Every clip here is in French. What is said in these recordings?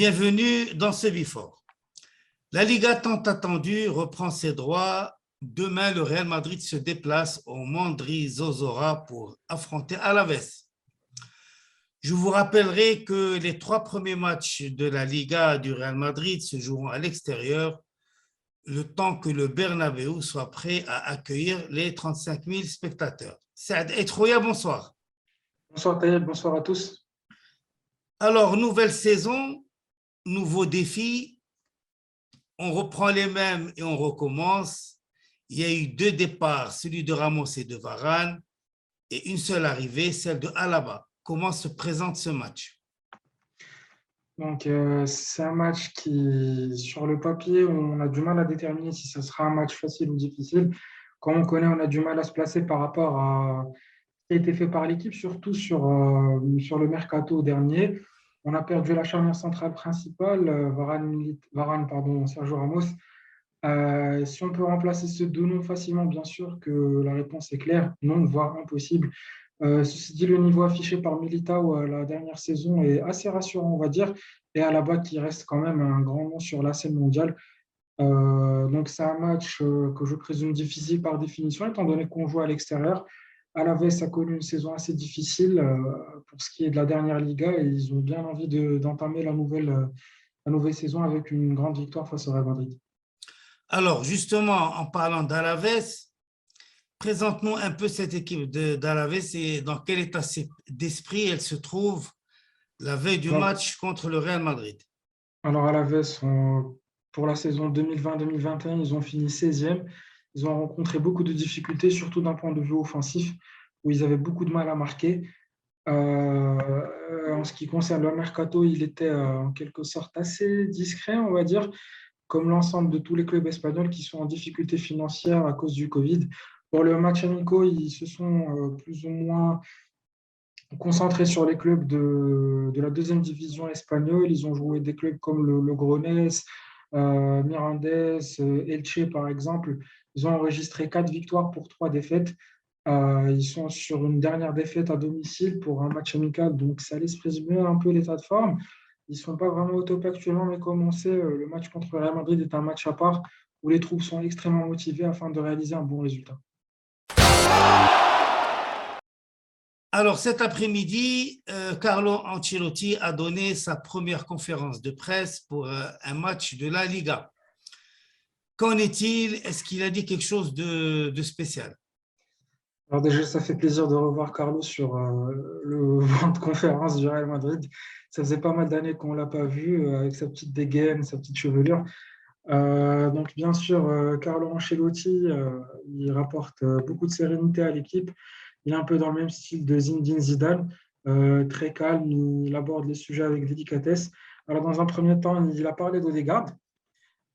Bienvenue dans ce Before. La Liga tant attendue reprend ses droits. Demain, le Real Madrid se déplace au Montjuïc pour affronter Alavés. Je vous rappellerai que les 3 premiers matchs de la Liga du Real Madrid se joueront à l'extérieur, le temps que le Bernabéu soit prêt à accueillir les 35 000 spectateurs. Saad Etroya, bonsoir. Bonsoir Taïeb, bonsoir à tous. Alors, nouvelle saison, nouveaux défis, on reprend les mêmes et on recommence. Il y a eu 2 départs, celui de Ramos et de Varane, et une seule arrivée, celle de Alaba. Comment se présente ce match? Donc, c'est un match qui, sur le papier, on a du mal à déterminer si ce sera un match facile ou difficile. Comme on connaît, on a du mal à se placer par rapport à ce qui a été fait par l'équipe, surtout sur le mercato dernier. On a perdu la charnière centrale principale, Varane, Sergio Ramos. Si on peut remplacer ce deux noms facilement, bien sûr que la réponse est claire, non, voire impossible. Ceci dit, le niveau affiché par Militao la dernière saison est assez rassurant, on va dire, et Alaba qui reste quand même un grand nom sur la scène mondiale. Donc c'est un match que je présume difficile par définition, étant donné qu'on joue à l'extérieur. Alavés a connu une saison assez difficile pour ce qui est de la dernière Liga, et ils ont bien envie d'entamer la nouvelle saison avec une grande victoire face au Real Madrid. Alors, justement, en parlant d'Alavés, présente-nous un peu cette équipe d'Alavés et dans quel état d'esprit elle se trouve la veille du Alors, match contre le Real Madrid. alors Alavés, pour la saison 2020-2021, ils ont fini 16e. Ils ont rencontré beaucoup de difficultés, surtout d'un point de vue offensif, où ils avaient beaucoup de mal à marquer. En ce qui concerne le mercato, il était en quelque sorte assez discret, on va dire, comme l'ensemble de tous les clubs espagnols qui sont en difficulté financière à cause du Covid. Pour le match amicaux, ils se sont plus ou moins concentrés sur les clubs de la deuxième division espagnole. Ils ont joué des clubs comme le Logroñés, Mirandés, Elche par exemple. Ils ont enregistré 4 victoires pour 3 défaites. Ils sont sur une dernière défaite à domicile pour un match amical, donc ça laisse présumer un peu l'état de forme. Ils ne sont pas vraiment au top actuellement, mais comme on sait, le match contre le Real Madrid est un match à part où les troupes sont extrêmement motivées afin de réaliser un bon résultat. Alors, cet après-midi, Carlo Ancelotti a donné sa première conférence de presse pour un match de la Liga. Qu'en est-il? Est-ce qu'il a dit quelque chose de spécial? Alors déjà, ça fait plaisir de revoir Carlos sur le banc de conférence du Real Madrid. Ça faisait pas mal d'années qu'on ne l'a pas vu avec sa petite dégaine, sa petite chevelure. Donc bien sûr, Carlo Ancelotti, il rapporte beaucoup de sérénité à l'équipe. Il est un peu dans le même style de Zinedine Zidane, très calme, il aborde les sujets avec délicatesse. Alors dans un premier temps, il a parlé d'Odegaard.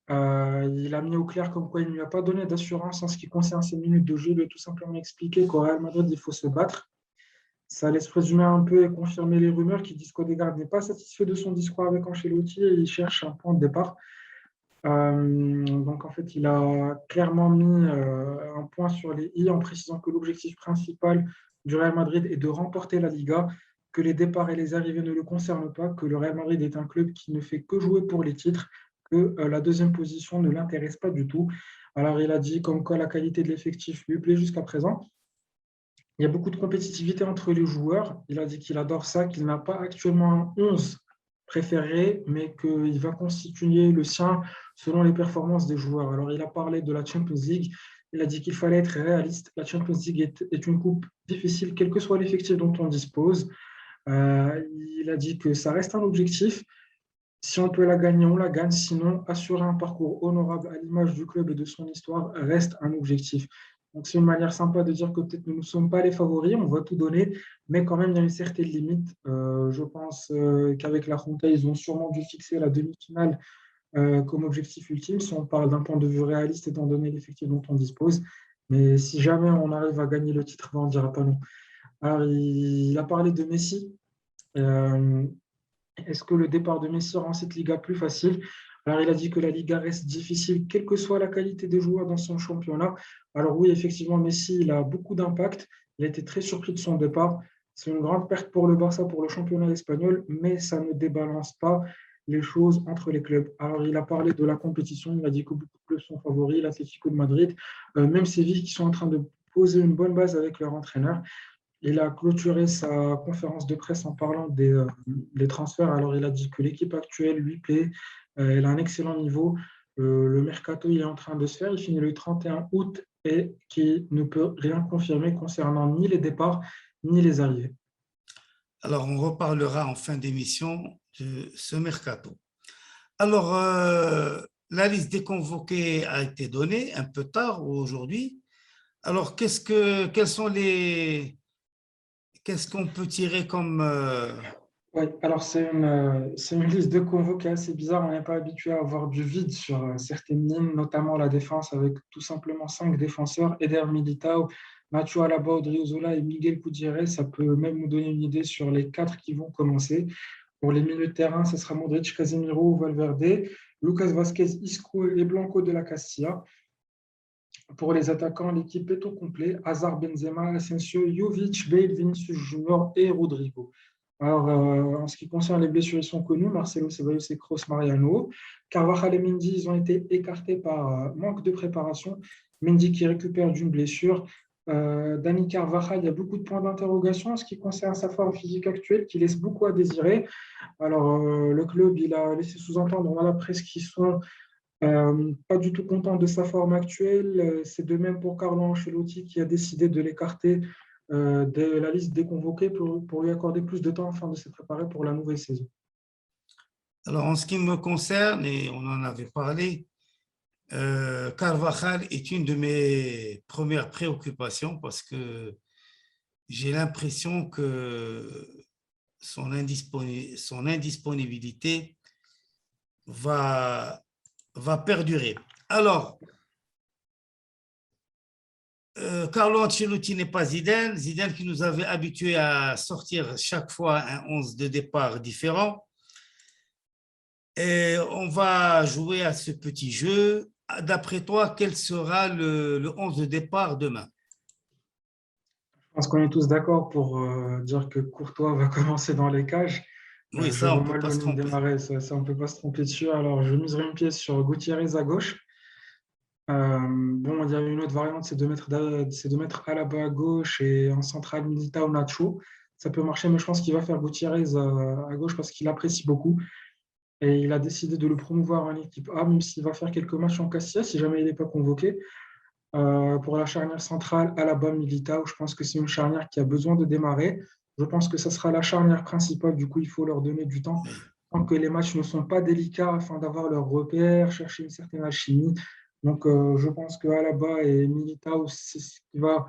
Il a mis au clair comme quoi il ne lui a pas donné d'assurance en ce qui concerne ses minutes de jeu, de tout simplement expliquer qu'au Real Madrid, il faut se battre. Ça laisse présumer un peu et confirmer les rumeurs qui disent qu'Odegaard n'est pas satisfait de son discours avec Ancelotti et il cherche un point de départ. Donc en fait, il a clairement mis un point sur les i en précisant que l'objectif principal du Real Madrid est de remporter la Liga, que les départs et les arrivées ne le concernent pas, que le Real Madrid est un club qui ne fait que jouer pour les titres, que la deuxième position ne l'intéresse pas du tout. Alors il a dit comme quoi la qualité de l'effectif lui plaît jusqu'à présent. Il y a beaucoup de compétitivité entre les joueurs. Il a dit qu'il adore ça, qu'il n'a pas actuellement un 11 préféré, mais qu'il va constituer le sien selon les performances des joueurs. Alors, il a parlé de la Champions League. Il a dit qu'il fallait être réaliste. La Champions League est une coupe difficile, quel que soit l'effectif dont on dispose. Il a dit que ça reste un objectif. Si on peut la gagner, on la gagne. Sinon, assurer un parcours honorable à l'image du club et de son histoire reste un objectif. Donc, c'est une manière sympa de dire que peut-être nous ne sommes pas les favoris, on va tout donner, mais quand même, il y a une certaine limite. Je pense qu'avec la Junta, ils ont sûrement dû fixer la demi-finale comme objectif ultime, si on parle d'un point de vue réaliste, étant donné l'effectif dont on dispose. Mais si jamais on arrive à gagner le titre, ben, on ne dira pas non. Alors, il a parlé de Messi. Euh, Est-ce que le départ de Messi rend cette Liga plus facile? Alors, il a dit que la Liga reste difficile, quelle que soit la qualité des joueurs dans son championnat. Alors oui, effectivement, Messi, il a beaucoup d'impact. Il a été très surpris de son départ. C'est une grande perte pour le Barça, pour le championnat espagnol, mais ça ne débalance pas les choses entre les clubs. Alors, il a parlé de la compétition, il a dit que beaucoup de clubs sont favoris, l'Atlético de Madrid, même Séville qui sont en train de poser une bonne base avec leur entraîneur. Il a clôturé sa conférence de presse en parlant des transferts. Alors, il a dit que l'équipe actuelle lui plaît, elle a un excellent niveau. Le mercato il est en train de se faire, il finit le 31 août et qui ne peut rien confirmer concernant ni les départs ni les arrivées. Alors, on reparlera en fin d'émission de ce mercato. Alors, la liste des convoqués a été donnée un peu tard aujourd'hui. Alors, qu'est-ce qu'on peut tirer comme… Oui, alors c'est une liste de convos qui est assez bizarre. On n'est pas habitué à avoir du vide sur certaines lignes, notamment la défense avec tout simplement 5 défenseurs, Eder Militao, Nacho Alaba, Odriozola et Miguel Gutiérrez. Ça peut même nous donner une idée sur les 4 qui vont commencer. Pour les milieux de terrain, ce sera Modric, Casemiro, Valverde, Lucas Vazquez, Isco et Blanco de la Castilla. Pour les attaquants, l'équipe est au complet. Hazard, Benzema, Asensio, Jovic, Bale, Vinicius Junior et Rodrigo. Alors, en ce qui concerne les blessures, ils sont connus. Marcelo, Ceballos et Kroos, Mariano. Carvajal et Mendy, ils ont été écartés par manque de préparation. Mendy qui récupère d'une blessure. Dani Carvajal, il y a beaucoup de points d'interrogation en ce qui concerne sa forme physique actuelle qui laisse beaucoup à désirer. Alors, le club, il a laissé sous-entendre dans la presse qu'ils sont pas du tout content de sa forme actuelle. C'est de même pour Carlo Ancelotti qui a décidé de l'écarter de la liste des convoqués pour lui accorder plus de temps afin de se préparer pour la nouvelle saison. Alors, en ce qui me concerne, et on en avait parlé, Carvajal est une de mes premières préoccupations parce que j'ai l'impression que son indisponibilité va perdurer. Alors, Carlo Ancelotti n'est pas Zidane. Zidane qui nous avait habitués à sortir chaque fois un 11 de départ différent. Et on va jouer à ce petit jeu. D'après toi, quel sera le 11 de départ demain? Je pense qu'on est tous d'accord pour dire que Courtois va commencer dans les cages. Oui, Je ça, on vois ne peut pas se Malone tromper. démarrer, ça on ne peut pas se tromper dessus. Alors, je miserai une pièce sur Gutiérrez à gauche. Bon, il y a une autre variante, c'est de mettre Alaba à gauche et en centrale Militao Nacho. Ça peut marcher, mais je pense qu'il va faire Gutiérrez à gauche parce qu'il apprécie beaucoup. Et il a décidé de le promouvoir en équipe A, même s'il va faire quelques matchs en Castilla, si jamais il n'est pas convoqué. Pour la charnière centrale, Alaba Militao, je pense que c'est une charnière qui a besoin de démarrer. Je pense que ça sera la charnière principale, du coup, il faut leur donner du temps Oui. tant que les matchs ne sont pas délicats afin d'avoir leurs repères, chercher une certaine alchimie. Donc, je pense que Alaba et Militao, c'est ce qui va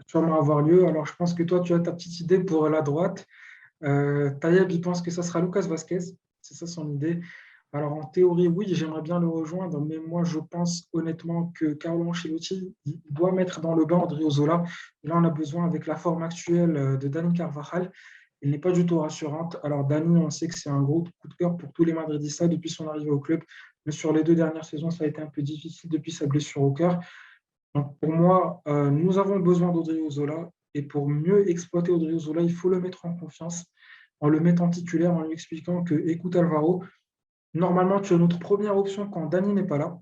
sûrement avoir lieu. Alors, je pense que toi, tu as ta petite idée pour la droite. Tayeb, il pense que ça sera Lucas Vazquez. C'est ça son idée. Alors, en théorie, oui, j'aimerais bien le rejoindre, mais moi, je pense honnêtement que Carlo Ancelotti il doit mettre dans le banc Odriozola. Et là, on a besoin, avec la forme actuelle de Dani Carvajal, il n'est pas du tout rassurante. Alors, Dani, on sait que c'est un gros coup de cœur pour tous les Madridistas depuis son arrivée au club. Mais sur les 2 dernières saisons, ça a été un peu difficile depuis sa blessure au cœur. Donc, pour moi, nous avons besoin d'Odriozola. Et pour mieux exploiter Odriozola, il faut le mettre en confiance, en le mettant titulaire, en lui expliquant que, écoute Alvaro, normalement, tu es notre première option quand Dani n'est pas là.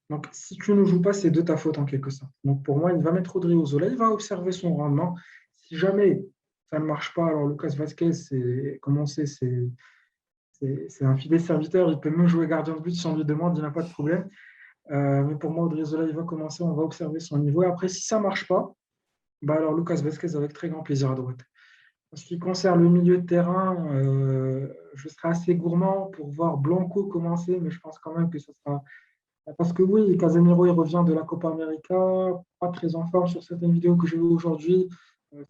Donc, si tu ne joues pas, c'est de ta faute en quelque sorte. Donc, pour moi, il va mettre Odriozola, il va observer son rendement. Si jamais ça ne marche pas, alors Lucas Vazquez, comme on sait, c'est un fidèle serviteur. Il peut même jouer gardien de but si on lui demande, il n'a pas de problème. Mais pour moi, Odriozola, il va commencer, on va observer son niveau. Et après, si ça ne marche pas, bah alors Lucas Vazquez avec très grand plaisir à droite. En ce qui concerne le milieu de terrain, je serai assez gourmand pour voir Blanco commencer, mais je pense quand même que ce sera. Parce que oui, Casemiro il revient de la Copa América, pas très en forme sur certaines vidéos que j'ai vues aujourd'hui.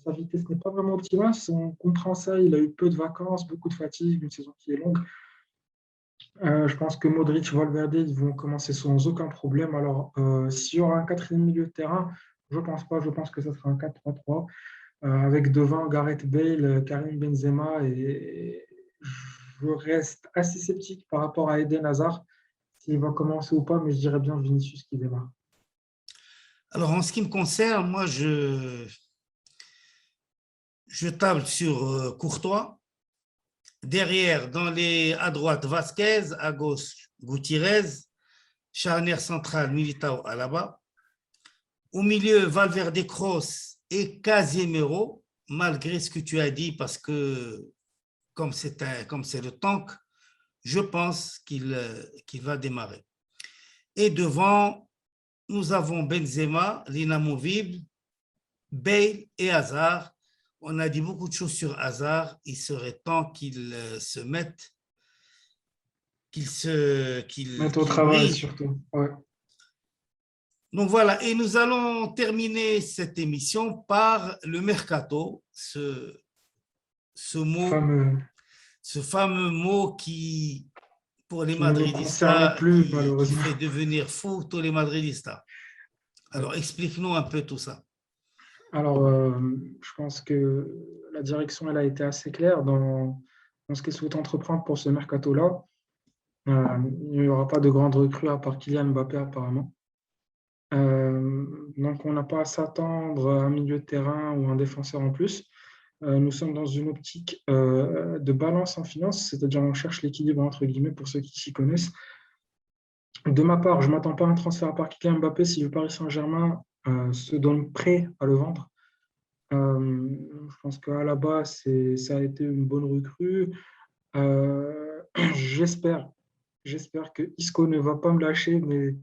Sa vitesse n'est pas vraiment optimale. On comprend ça, il a eu peu de vacances, beaucoup de fatigue, une saison qui est longue. Je pense que Modric, Valverde, ils vont commencer sans aucun problème. Alors, s'il y aura un quatrième milieu de terrain, je ne pense pas. Je pense que ce sera un 4-3-3 avec devant Gareth Bale, Karim Benzema. Et je reste assez sceptique par rapport à Eden Hazard, s'il va commencer ou pas, mais je dirais bien Vinicius qui démarre. Alors, en ce qui me concerne, moi, je table sur Courtois. Derrière, à droite, Vasquez, à gauche, Gutiérrez, charnière centrale, Militao, Alaba. Au milieu, Valverde, Kroos et Casemiro, malgré ce que tu as dit, parce que comme c'est le tank, je pense qu'il va démarrer. Et devant, nous avons Benzema, l'inamovible, Bale et Hazard. On a dit beaucoup de choses sur Hazard. Il serait temps qu'il se mette, Mettre au qu'il travail brille. surtout. Ouais. Donc voilà, et nous allons terminer cette émission par le mercato, ce Fameux, fameux mot qui, pour les qui ne nous concerne Madridistas, plus, qui malheureusement. fait devenir fous tous les Madridistas. Ouais. Alors, explique-nous un peu tout ça. Alors, je pense que la direction elle a été assez claire dans ce qu'elle souhaite entreprendre pour ce mercato-là. Il n'y aura pas de grande recrue à part Kylian Mbappé apparemment. Donc, on n'a pas à s'attendre à un milieu de terrain ou un défenseur en plus. Nous sommes dans une optique de balance en finance, c'est-à-dire on cherche l'équilibre entre guillemets pour ceux qui s'y connaissent. De ma part, je ne m'attends pas à un transfert à part Kylian Mbappé si le Paris Saint-Germain se donne prêt à le vendre. Je pense qu'à la base, ça a été une bonne recrue. Euh, j'espère, j'espère que Isco ne va pas me lâcher, mais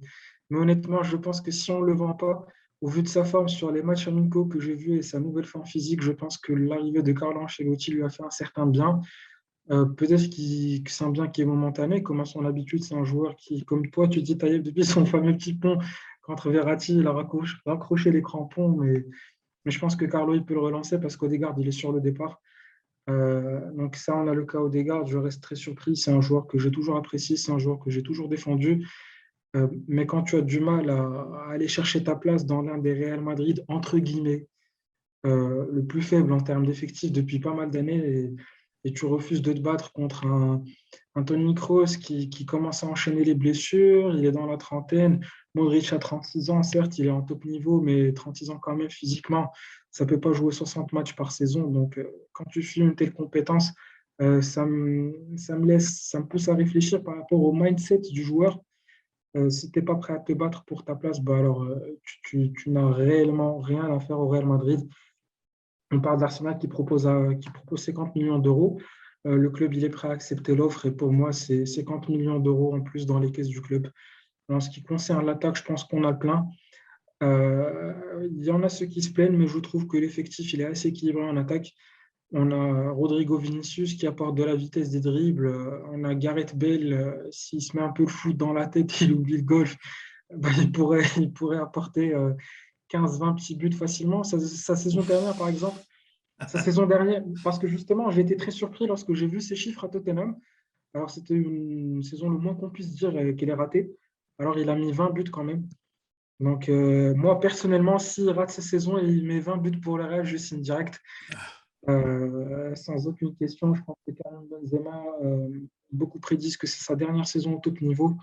honnêtement, je pense que si on ne le vend pas, au vu de sa forme sur les matchs amicaux que j'ai vus et sa nouvelle forme physique, je pense que l'arrivée de Carlo Ancelotti lui a fait un certain bien. Peut-être que c'est un bien qui est momentané, comme à son habitude, c'est un joueur qui, comme toi, tu dis, Taïeb, depuis son fameux petit pont contre Verratti, il a raccroché les crampons, mais je pense que Carlo, il peut le relancer parce qu'Odegaard, il est sur le départ. Donc ça, on a le cas Odegaard, je reste très surpris. C'est un joueur que j'ai toujours apprécié, c'est un joueur que j'ai toujours défendu. Mais quand tu as du mal à aller chercher ta place dans l'un des Real Madrid, entre guillemets, le plus faible en termes d'effectifs depuis pas mal d'années, et tu refuses de te battre contre un Toni Kroos qui commence à enchaîner les blessures, il est dans la trentaine. Modric a 36 ans, certes, il est en top niveau, mais 36 ans quand même physiquement, ça ne peut pas jouer 60 matchs par saison. Donc, quand tu suis une telle compétence, ça me pousse à réfléchir par rapport au mindset du joueur. Si tu n'es pas prêt à te battre pour ta place, bah alors, tu n'as réellement rien à faire au Real Madrid. On parle d'Arsenal qui propose 50 millions d'euros. Le club, il est prêt à accepter l'offre et pour moi, c'est 50 millions d'euros en plus dans les caisses du club. En ce qui concerne l'attaque, je pense qu'on a le plein. Il y en a ceux qui se plaignent, mais je trouve que l'effectif, il est assez équilibré en attaque. On a Rodrigo Vinicius qui apporte de la vitesse des dribbles. On a Gareth Bale, s'il se met un peu le foot dans la tête, il oublie le golf, ben, il pourrait apporter 15-20 petits buts facilement. Sa saison dernière, par exemple, sa saison dernière, parce que justement, j'ai été très surpris lorsque j'ai vu ses chiffres à Tottenham. Alors, c'était une saison, le moins qu'on puisse dire, qu'elle est ratée. Alors, il a mis 20 buts quand même. Donc, moi, personnellement, s'il rate sa saison et il met 20 buts pour le Real, je signe direct. Sans aucune question, je pense que Karim Benzema, beaucoup prédisent que c'est sa dernière saison au top niveau.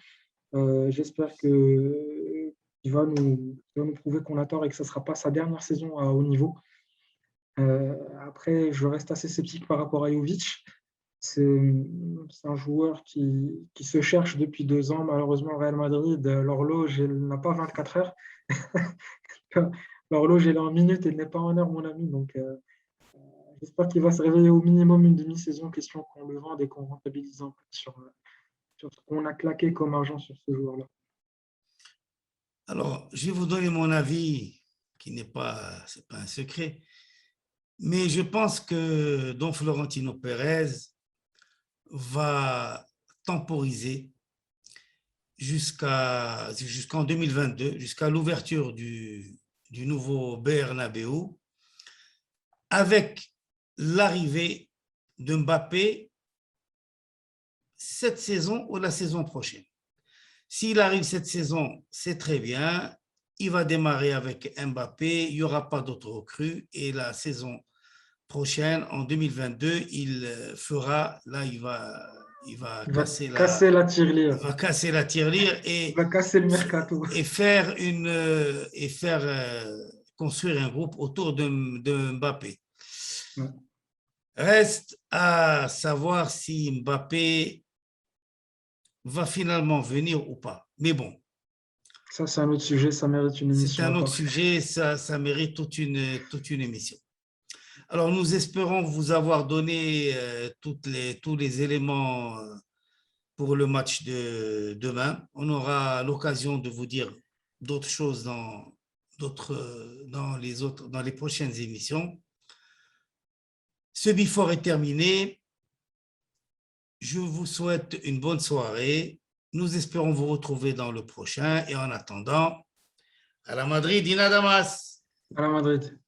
J'espère qu'il va nous prouver qu'on a tort et que ce ne sera pas sa dernière saison à haut niveau. Après, je reste assez sceptique par rapport à Jovic. C'est un joueur qui se cherche depuis 2 ans. Malheureusement, au Real Madrid, l'horloge n'a pas 24 heures. L'horloge elle est en minutes, elle n'est pas en heure, mon ami. Donc, j'espère qu'il va se réveiller au minimum une demi-saison, question qu'on le vende et qu'on rentabilise un peu sur ce qu'on a claqué comme argent sur ce joueur-là. Alors, je vais vous donner mon avis, qui c'est pas un secret, mais je pense que Don Florentino Pérez va temporiser jusqu'en 2022, jusqu'à l'ouverture du nouveau Bernabéu, avec l'arrivée de Mbappé cette saison ou la saison prochaine. S'il arrive cette saison, c'est très bien. Il va démarrer avec Mbappé. Il n'y aura pas d'autres recrues. Et la saison prochaine, en 2022, il va Il va casser casser la tirelire, la tirelire il va casser le mercato. et faire construire un groupe autour de Mbappé. Ouais. Reste à savoir si Mbappé va finalement venir ou pas. Mais bon, Ça, c'est un autre sujet, ça mérite une c'est émission un à autre part. sujet, ça mérite toute une émission. Alors, nous espérons vous avoir donné tous les éléments pour le match de demain. On aura l'occasion de vous dire d'autres choses dans les prochaines émissions. Ce before est terminé. Je vous souhaite une bonne soirée. Nous espérons vous retrouver dans le prochain. Et en attendant, à la Madrid, Inadamas. À la Madrid.